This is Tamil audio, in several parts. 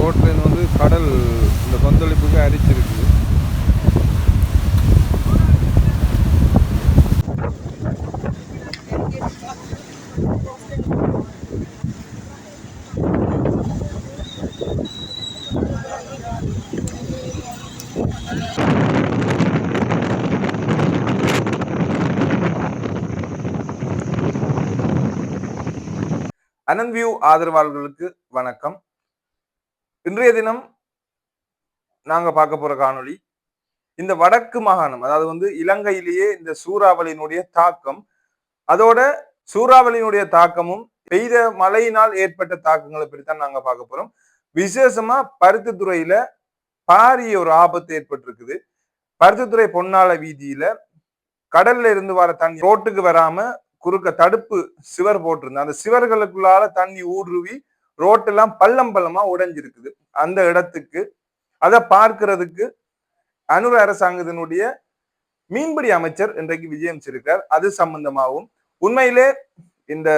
ரோட்லேருந்து வந்து கடல் இந்த கொந்தளிப்புக்கு அரிச்சிருக்குது. அனந்த் வியூ ஆதரவாளர்களுக்கு வணக்கம். இன்றைய தினம் நாங்க பார்க்க போற காணொளி இந்த வடக்கு மாகாணம், அதாவது வந்து இலங்கையிலேயே இந்த சூறாவளியினுடைய தாக்கம், அதோட சூறாவளியினுடைய தாக்கமும் பெய்த மழையினால் ஏற்பட்ட தாக்கங்களை பற்றித்தான் நாங்க பார்க்க போறோம். விசேஷமா பருத்தித்துறையில பாரிய ஒரு ஆபத்து ஏற்பட்டிருக்குது. பருத்தித்துறை பொன்னால வீதியில கடல்ல இருந்து வர தண்ணி ரோட்டுக்கு வராம குறுக்க தடுப்பு சிவர் போட்டிருந்தேன். அந்த சிவர்களுக்குள்ளால தண்ணி ஊடுருவி ரோட்டெல்லாம் பள்ளம் பள்ளமா உடைஞ்சிருக்குது. அந்த இடத்துக்கு அதை பார்க்கிறதுக்கு அனுர அரசாங்கத்தினுடைய மீன்பிடி அமைச்சர் இன்றைக்கு விஜயம் செய்திருக்கார். அது சம்பந்தமாகவும் உண்மையிலே இந்த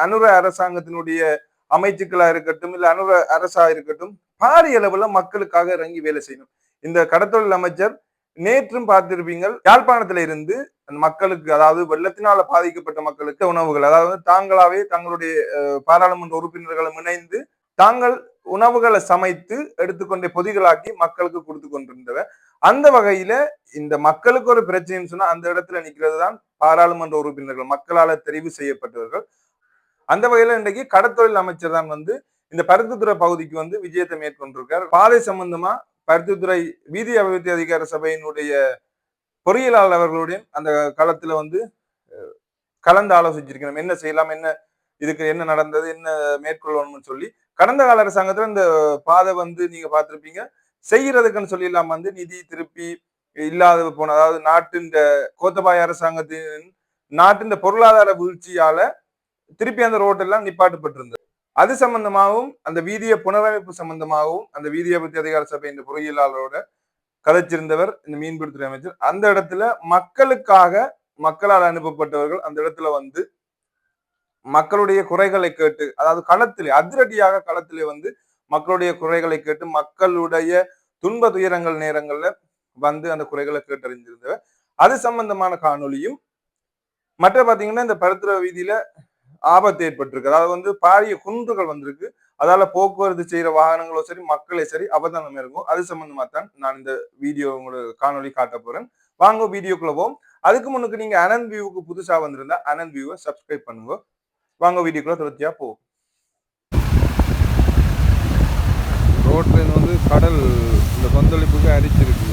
அனுர அரசாங்கத்தினுடைய அமைச்சுக்களா இருக்கட்டும், இல்ல அனுர அரசா இருக்கட்டும், பாரிய அளவுல மக்களுக்காக இறங்கி வேலை செய்யணும். இந்த கடத்தொழில் அமைச்சர் நேற்றும் பார்த்திருப்பீங்கள், யாழ்ப்பாணத்துல இருந்து மக்களுக்கு, அதாவது வெள்ளத்தினால பாதிக்கப்பட்ட மக்களுக்கு உணவுகள், அதாவது தாங்களாவே தங்களுடைய பாராளுமன்ற உறுப்பினர்களும் இணைந்து தாங்கள் உணவுகளை சமைத்து எடுத்துக்கொண்டே பொதிகளாக்கி மக்களுக்கு கொடுத்து கொண்டிருந்தவர். அந்த வகையில இந்த மக்களுக்கு ஒரு பிரச்சனைன்னு சொன்னா அந்த இடத்துல நிக்கிறது தான் பாராளுமன்ற உறுப்பினர்கள், மக்களால தெரிவு செய்யப்பட்டவர்கள். அந்த வகையில இன்றைக்கு கடத்தொழில் அமைச்சர் தான் வந்து இந்த பருத்தித்துறை பகுதிக்கு வந்து விஜயத்தை மேற்கொண்டிருக்கார். பாதை சம்பந்தமா பருத்தித்துறை வீதி அபிவிருத்தி அதிகார சபையினுடைய பொறியியலாளர் அவர்களுடைய அந்த களத்துல வந்து கலந்து ஆலோசிச்சிருக்கணும். என்ன செய்யலாம், என்ன இதுக்கு என்ன நடந்தது, என்ன மேற்கொள்ளணும்னு சொல்லி. கடந்த கால அரசாங்கத்துல இந்த பாதை வந்து நீங்க பார்த்திருப்பீங்க, செய்யறதுக்குன்னு சொல்லிடலாம் வந்து நிதி திருப்பி இல்லாத போன, அதாவது நாட்டின் கோத்தபாய அரசாங்கத்தின் நாட்டின் பொருளாதார வீழ்ச்சியால திருப்பி அந்த ரோட்டெல்லாம் நிப்பாட்டப்பட்டிருந்தது. அது சம்பந்தமாகவும் அந்த வீதிய புனரமைப்பு சம்பந்தமாகவும் அந்த வீதி அபிவிருத்தி அதிகார சபை இந்த பொறியியலாளரோட கதைச்சிருந்தவர் இந்த மீன்பிடித்துறை அமைச்சர். அந்த இடத்துல மக்களுக்காக, மக்களால் அனுப்பப்பட்டவர்கள் அந்த இடத்துல வந்து மக்களுடைய குறைகளை கேட்டு, அதாவது களத்திலே அதிரடியாக களத்திலே வந்து மக்களுடைய குறைகளை கேட்டு, மக்களுடைய துன்ப துயரங்கள் நேரங்கள்ல வந்து அந்த குறைகளை கேட்டறிஞ்சிருந்தவர். அது சம்பந்தமான காணொலியும் மற்ற பாத்தீங்கன்னா இந்த பருத்தித்துறை வீதியில ஆபத்து ஏற்பட்டிருக்கு. அதாவது வந்து பாரிய குன்றுகள் வந்திருக்கு. அதால போக்குவரத்து செய்யற வாகனங்களோ சரி, மக்களே சரி, அபதானம் இருக்கும். அது சம்பந்தமா தான் நான் இந்த வீடியோ உங்களுக்கு காணொலி காட்ட போறேன். வாங்க வீடியோக்குள்ள போவோம். அதுக்கு முன்னுக்கு நீங்க அனந்த் வியூவுக்கு புதுசா வந்திருந்தா அனந்த் வியூவை சப்ஸ்கிரைப் பண்ணுங்க. வாங்க வீடியோக்குள்ள தொடர்ச்சியா போவோம். ரோட்ல இருந்து வந்து கடல் இந்த கொந்தளிப்புக்கு அரிச்சிருக்கு.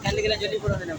கல்லுக்கெல்லாம் சொல்லி போடுவாங்க.